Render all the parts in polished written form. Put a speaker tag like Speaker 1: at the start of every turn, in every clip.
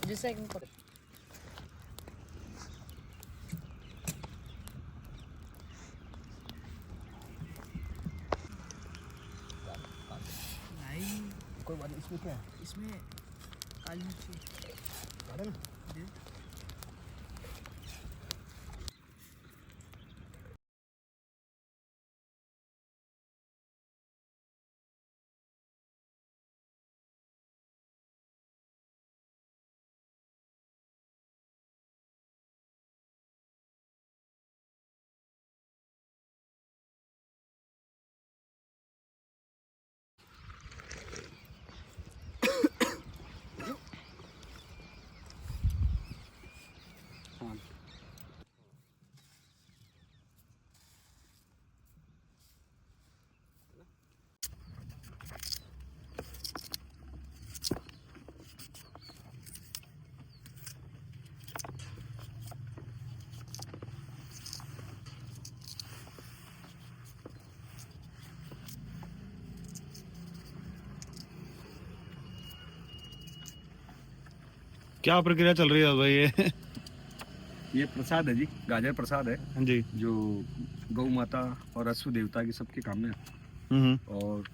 Speaker 1: जिस सेकंड पर
Speaker 2: कोई बात नहीं। इसमें क्या है?
Speaker 1: इसमें काली मिर्ची
Speaker 2: डाला ना? हाँ।
Speaker 3: क्या प्रक्रिया चल रही है भाई
Speaker 2: ये प्रसाद है जी, गाजर प्रसाद है
Speaker 3: जी।
Speaker 2: जो गौ माता और अश्व देवता की सबके काम में है। और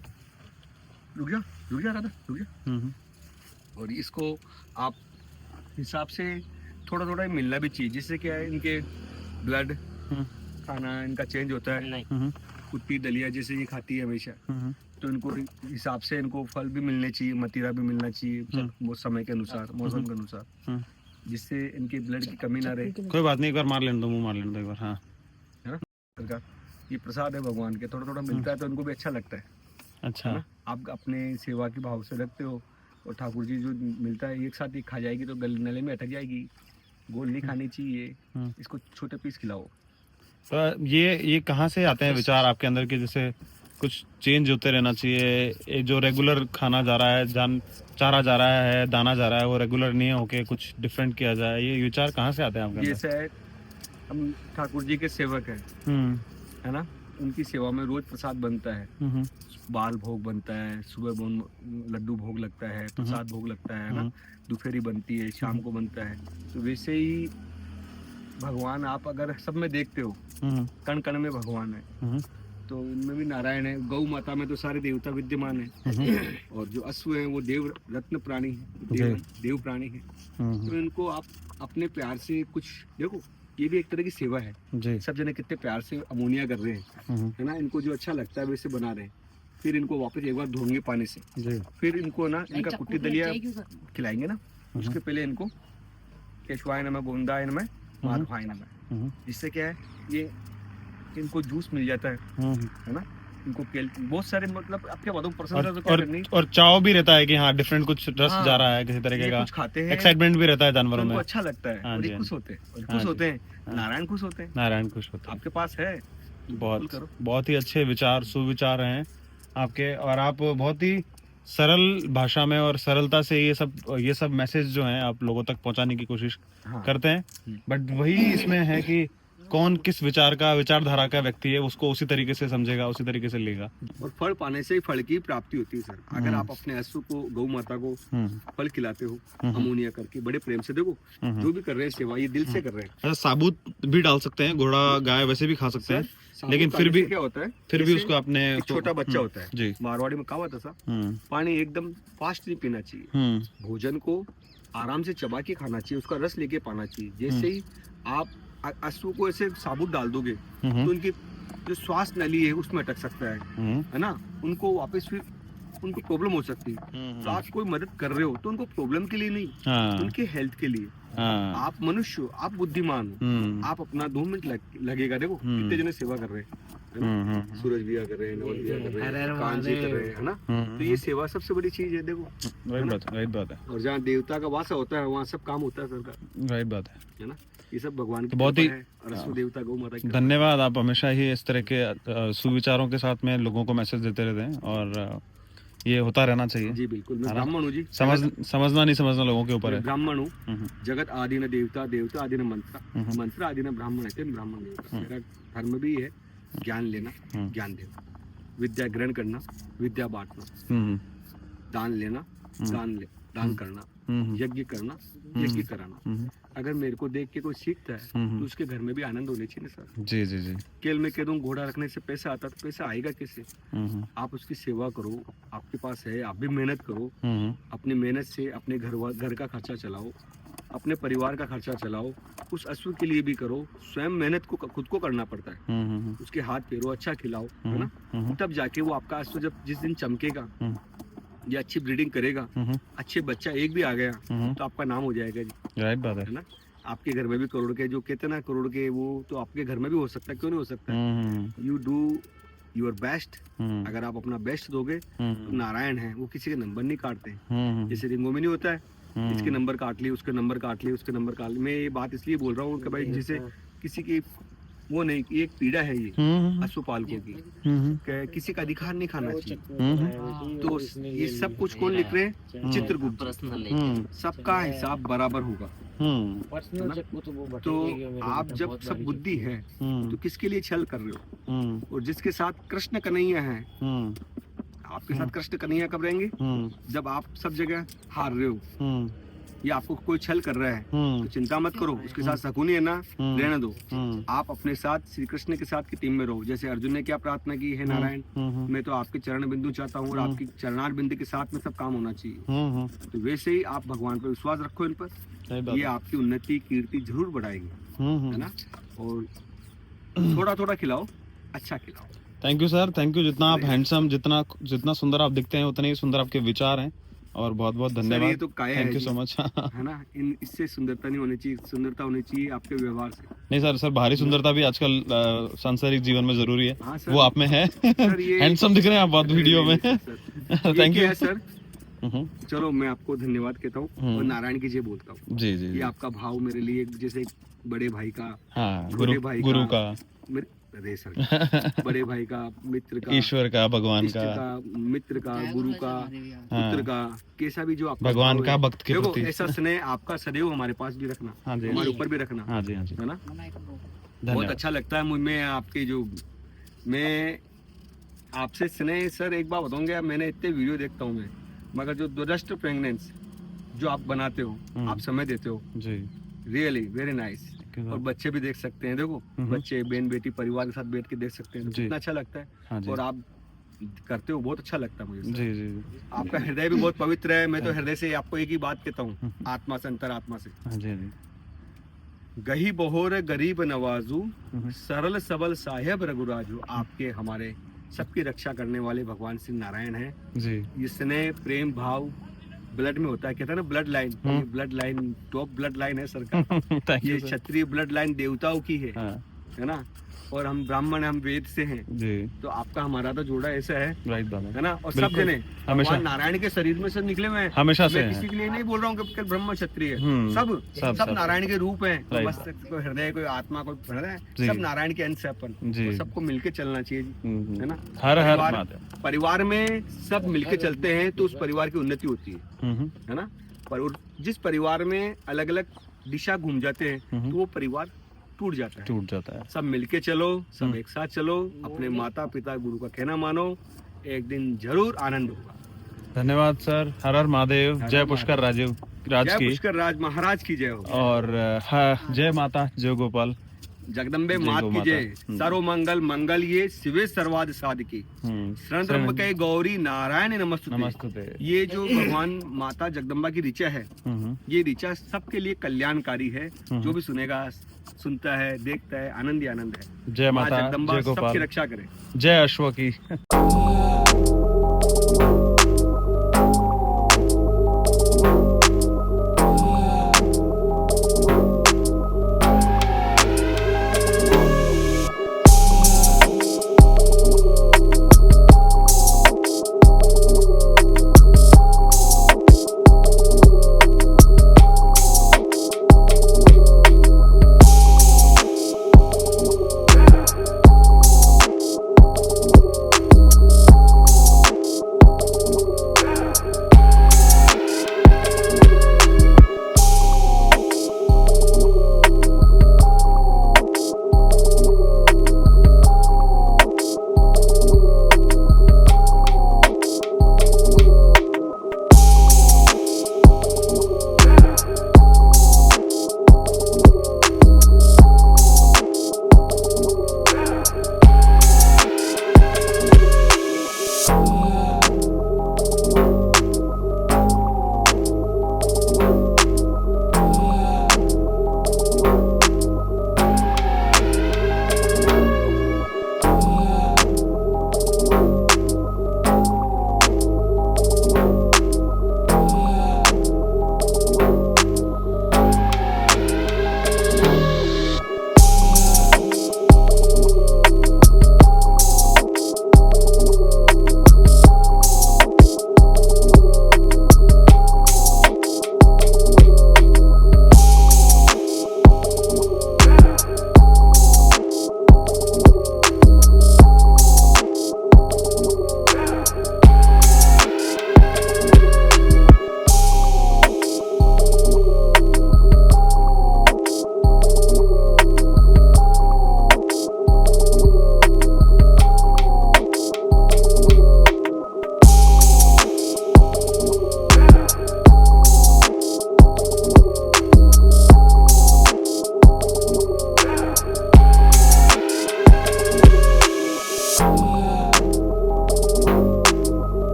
Speaker 2: रुक जा राधा, रुक जा। और इसको आप हिसाब से थोड़ा थोड़ा मिलना भी चाहिए, जिससे क्या है इनके ब्लड खाना इनका चेंज होता है। कुत्ती दलिया जैसे ये खाती है हमेशा, तो इनको हिसाब से इनको फल भी मिलने चाहिए, मतीरा भी मिलना चाहिए वो समय के अनुसार, मौसम के अनुसार, जिससे इनके ब्लड की कमी ना रहे।
Speaker 3: कोई बात नहीं, एक बार मार लेने दो, मुंह मार लेने दो एक बार। हाँ,
Speaker 2: है ना सरकार, ये प्रसाद है भगवान के, थोड़ा थोड़ा मिलता है तो इनको भी अच्छा लगता है।
Speaker 3: अच्छा।
Speaker 2: है ना, आप अपने सेवा के भाव से रखते हो, और ठाकुर जी जो मिलता है एक साथ ही खा जाएगी तो नले में अटक जाएगी। गोल नहीं खानी चाहिए, इसको छोटे पीस खिलाओ।
Speaker 3: तो ये कहाँ से आते हैं विचार आपके अंदर के जैसे कुछ चेंज होते रहना चाहिए, ये जो रेगुलर खाना जा रहा है, चारा जा रहा है, दाना जा रहा है, वो रेगुलर नहीं होके कुछ डिफरेंट किया जाए, ये विचार कहाँ से आते हैं आपके अंदर?
Speaker 2: जैसे हम ठाकुर जी के सेवक हैं, है ना, उनकी सेवा में रोज प्रसाद बनता है, बाल भोग बनता है, सुबह लड्डू भोग लगता है, प्रसाद भोग लगता है ना, दोपहरी बनती है, शाम को बनता है। तो वैसे ही भगवान आप अगर सब में देखते हो, कण कण में भगवान है, तो इनमें भी नारायण है। गौ माता में तो सारे देवता विद्यमान है, और जो अश्व है वो देव रत्न प्राणी है, देव प्राणी है। तो इनको आप अपने प्यार से कुछ देखो, ये भी एक तरह की सेवा है। सब जने कितने प्यार से अमोनिया कर रहे हैं, है ना, इनको जो अच्छा लगता है वैसे बना रहे हैं। फिर इनको वापस एक बार धोएंगे पानी से, फिर इनको ना इनका कुट्टी दलिया खिलाएंगे ना, उसके पहले इनको केशवाय नमः, गोविंदाय नमः, माधवाय नमः, जिससे क्या है ये इनको जूस मिल जाता है ना, इनको बहुत सारे मतलब आपके बताऊं पर्सन
Speaker 3: और चाव भी रहता है कि हाँ डिफरेंट कुछ रस जा रहा है किसी तरीके का,
Speaker 2: कुछ खाते हैं,
Speaker 3: एक्साइटमेंट भी रहता है जानवरों में,
Speaker 2: अच्छा लगता है, और खुश होते हैं, खुश होते हैं, नारायण खुश होते हैं,
Speaker 3: नारायण खुश होते हैं।
Speaker 2: आपके पास है
Speaker 3: बहुत ही अच्छे विचार, सुविचार हैं आपके, और आप बहुत ही सरल भाषा में और सरलता से ये सब मैसेज जो हैं आप लोगों तक पहुंचाने की कोशिश करते हैं। बट वही इसमें है कि कौन किस विचारधारा का व्यक्ति है, उसको उसी तरीके से समझेगा, उसी तरीके से लेगा।
Speaker 2: और फल पाने से ही फल की प्राप्ति होती है सर। अगर आप अपने अश्व को, गौ माता को फल खिलाते हो अमोनिया करके, बड़े प्रेम से, देखो जो भी कर रहे हैं सेवा, ये दिल से कर रहे हैं।
Speaker 3: अच्छा, साबुत भी डाल सकते हैं, घोड़ा गाय वैसे भी खा सकते हैं, लेकिन फिर भी क्या होता है, फिर भी उसको अपने
Speaker 2: छोटा बच्चा होता है, मारवाड़ी में कहावत है सर, पानी एकदम फास्ट नहीं पीना चाहिए, भोजन को आराम से चबा के खाना चाहिए, उसका रस लेके पाना चाहिए। जैसे ही आप अश्व को ऐसे साबुत डाल दोगे तो उनकी जो श्वास नली है उसमें अटक सकता है ना, उनको वापस फिर उनको प्रॉब्लम हो सकती है। तो आप कोई मदद कर रहे हो तो उनको प्रॉब्लम के लिए नहीं, उनके हेल्थ के लिए। आप मनुष्य हो, आप बुद्धिमान हो, आप अपना 2 मिनट लगेगा, देखो कितने जने सेवा कर रहे हैं, सूरज भैया कर रहे हैं, नवल भैया कर रहे हैं, कान जी कर रहे हैं, है ना। तो ये सेवा सबसे बड़ी चीज है, देखो
Speaker 3: राइट बात है।
Speaker 2: और जहाँ देवता का वास होता है वहाँ सब काम होता है सर का,
Speaker 3: राइट बात है
Speaker 2: ना। ये सब भगवान की
Speaker 3: बहुत ही
Speaker 2: देवता गौ माता की
Speaker 3: धन्यवाद। आप हमेशा ही इस तरह के सुविचारों के साथ में लोगों को मैसेज देते रहते हैं, और ये होता रहना चाहिए।
Speaker 2: जी बिल्कुल, मैं ब्राह्मण हूँ जी,
Speaker 3: समझना नहीं समझना लोगों के ऊपर है।
Speaker 2: ब्राह्मण हूँ, जगत आदि न देवता, देवता आदि न मंत्र, मंत्र आदि न ब्राह्मण है, ब्राह्मण देवता। मेरा धर्म भी है ज्ञान लेना, ज्ञान देना। विद्या ग्रहण करना, विद्या बांटना, दान लेना, दान करना, यज्ञ करना, यज्ञ कराना। अगर मेरे को देख के कोई सीखता है तो उसके घर में भी आनंद होने चाहिए ना सर।
Speaker 3: जी जी जी।
Speaker 2: केल में कह दूं घोड़ा रखने से पैसा आता, तो पैसा आएगा कैसे? आप उसकी सेवा करो, आपके पास है, आप भी मेहनत करो, अपनी मेहनत से अपने घर का खर्चा चलाओ, अपने परिवार का खर्चा चलाओ, उस अश्व के लिए भी करो। स्वयं मेहनत को खुद को करना पड़ता है, उसके हाथ पैरों अच्छा खिलाओ, है ना, तब जाके वो आपका अश्व जब जिस दिन चमकेगा या अच्छी ब्रीडिंग करेगा, अच्छे बच्चा एक भी आ गया तो आपका नाम हो जाएगा जी।
Speaker 3: राइट बात
Speaker 2: है ना। आपके घर में भी करोड़ के, जो कहते हैं ना करोड़ के, वो तो आपके घर में भी हो सकता है, क्यों नहीं हो सकता है? You do your best. अगर आप अपना बेस्ट दोगे तो नारायण है, वो किसी के नंबर नहीं काटते। जैसे रिंगों में नहीं होता है, इसके नंबर काट लिए, उसके नंबर काट लिए, उसके नंबर काट लिए। मैं ये बात इसलिए बोल रहा हूँ कि भाई जैसे किसी की वो नहीं, एक पीड़ा है ये अश्वपालकों की, किसी का अधिकार नहीं खाना चाहिए। तो ये सब कुछ कौन लिख रहे हैं? चित्रगुप्त। सबका हिसाब बराबर होगा। तो आप जब सब बुद्धि है तो किसके लिए छल कर रहे हो? और जिसके साथ कृष्ण कन्हैया है, आपके साथ कृष्ण कन्हैया कब रहेंगे? जब आप सब जगह हार रहे हो या आपको कोई छल कर रहा है तो चिंता मत करो, उसके साथ शकुनी है ना, रहने दो। आप अपने साथ श्री कृष्ण के साथ की टीम में रहो। जैसे अर्जुन ने क्या प्रार्थना की है, नारायण मैं तो आपके चरण बिंदु चाहता हूँ और आपकी चरणार बिंदु के साथ में सब काम होना चाहिए। तो वैसे ही आप भगवान पर विश्वास रखो, इन पर, ये आपकी उन्नति कीर्ति जरूर बढ़ाएगी, है ना। और थोड़ा थोड़ा खिलाओ, अच्छा खिलाओ।
Speaker 3: Thank you sir, thank you. जितना आप हैंडसम, जितना सुंदर आप दिखते हैं, उतने ही सुंदर आपके विचार हैं, और बहुत बहुत धन्यवाद।
Speaker 2: ये तो काया
Speaker 3: थैंक यू सो मच।
Speaker 2: है ना, इससे सुंदरता नहीं होनी चाहिए, सुंदरता होनी चाहिए आपके व्यवहार से।
Speaker 3: नहीं सर, बाहरी सुंदरता भी आजकल सांसारिक जीवन में जरूरी है।
Speaker 2: हाँ सर,
Speaker 3: वो आप में है। हैंडसम दिख रहे हैं आप बहुत वीडियो में।
Speaker 2: Thank you sir. चलो मैं आपको धन्यवाद कहता हूँ और नारायण की जय बोलता हूँ।
Speaker 3: जी जी।
Speaker 2: ये आपका भाव मेरे लिए जैसे बड़े भाई का,
Speaker 3: गुरु का,
Speaker 2: बड़े भाई का, मित्र का,
Speaker 3: ईश्वर का, भगवान का,
Speaker 2: मित्र का, गुरु का, पुत्र का, कैसा भी जो आप
Speaker 3: भगवान का भक्त के प्रति
Speaker 2: ऐसा स्नेह आपका सदैव हमारे पास भी रखना, हमारे ऊपर भी रखना।
Speaker 3: हाँ जी, हाँ जी,
Speaker 2: है ना। बहुत अच्छा लगता है मुझे आपके जो, मैं आपसे स्नेह सर एक बार बताऊंगा, मैंने इतने वीडियो देखता हूँ मैं, मगर जो दुरस्ट प्रेगनेंस जो आप बनाते हो, आप समय देते हो जी, रियली वेरी नाइस। और बच्चे भी देख सकते हैं, देखो बच्चे, बहन बेटी, परिवार के साथ बैठ के देख सकते हैं, कितना अच्छा लगता है। हाँ, और आप करते हो, बहुत अच्छा लगता है मुझे जी जी। आपका हृदय भी बहुत पवित्र है। मैं तो हृदय से आपको एक ही बात कहता हूँ, आत्मा से, अंतर आत्मा से। जी जी। गही बहोर गरीब नवाजू, सरल सबल साहेब रघुराजू। आपके हमारे सबकी रक्षा करने वाले भगवान श्री नारायण है जी। ये स्नेह प्रेम भाव ब्लड में होता है, कहता है ना blood line, blood line top blood line है सरकार। ये क्षत्रिय ब्लड लाइन देवताओं की है ना, और हम ब्राह्मण, हम वेद से हैं जी। तो आपका हमारा तो जोड़ा ऐसा है, राइट बात है ना। और सब जने भगवान नारायण के शरीर में सब निकले हुए हैं हमेशा से। मैं किसी के लिए नहीं बोल रहा हूँ कि ब्रह्म क्षत्रिय है, सब नारायण के रूप हैं। कोई हृदय, कोई आत्मा, कोई सब नारायण के अंश है अपन, तो सबको मिलके चलना चाहिए, है ना। हर परिवार में सब मिलके चलते हैं तो उस परिवार की उन्नति होती है ना। पर जिस परिवार में अलग अलग दिशा घूम जाते हैं तो वो परिवार टूट जाता है। सब मिलके चलो, सब एक साथ चलो, अपने माता पिता गुरु का कहना मानो, एक दिन जरूर आनंद होगा।
Speaker 3: धन्यवाद सर। हर हर महादेव। जय पुष्कर राज की, पुष्कर
Speaker 2: राज महाराज की जय हो।
Speaker 3: और जय माता, जय गोपाल,
Speaker 2: जगदम्बे मात की जय। सर्व मंगल मंगल ये शिवे सर्वाद साधकी, शरण के गौरी नारायण नमस्तुते। ये जो भगवान माता जगदम्बा की ऋचा है, ये ऋचा सबके लिए कल्याणकारी है। जो भी सुनेगा, सुनता है, देखता है, आनंद ही आनंद है।
Speaker 3: जय माता, जय गोपाल,
Speaker 2: सबकी रक्षा करे।
Speaker 3: जय अश्व की।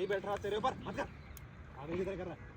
Speaker 3: बैठ रहा तेरे ऊपर, मत कर। आगे किधर कर रहा है?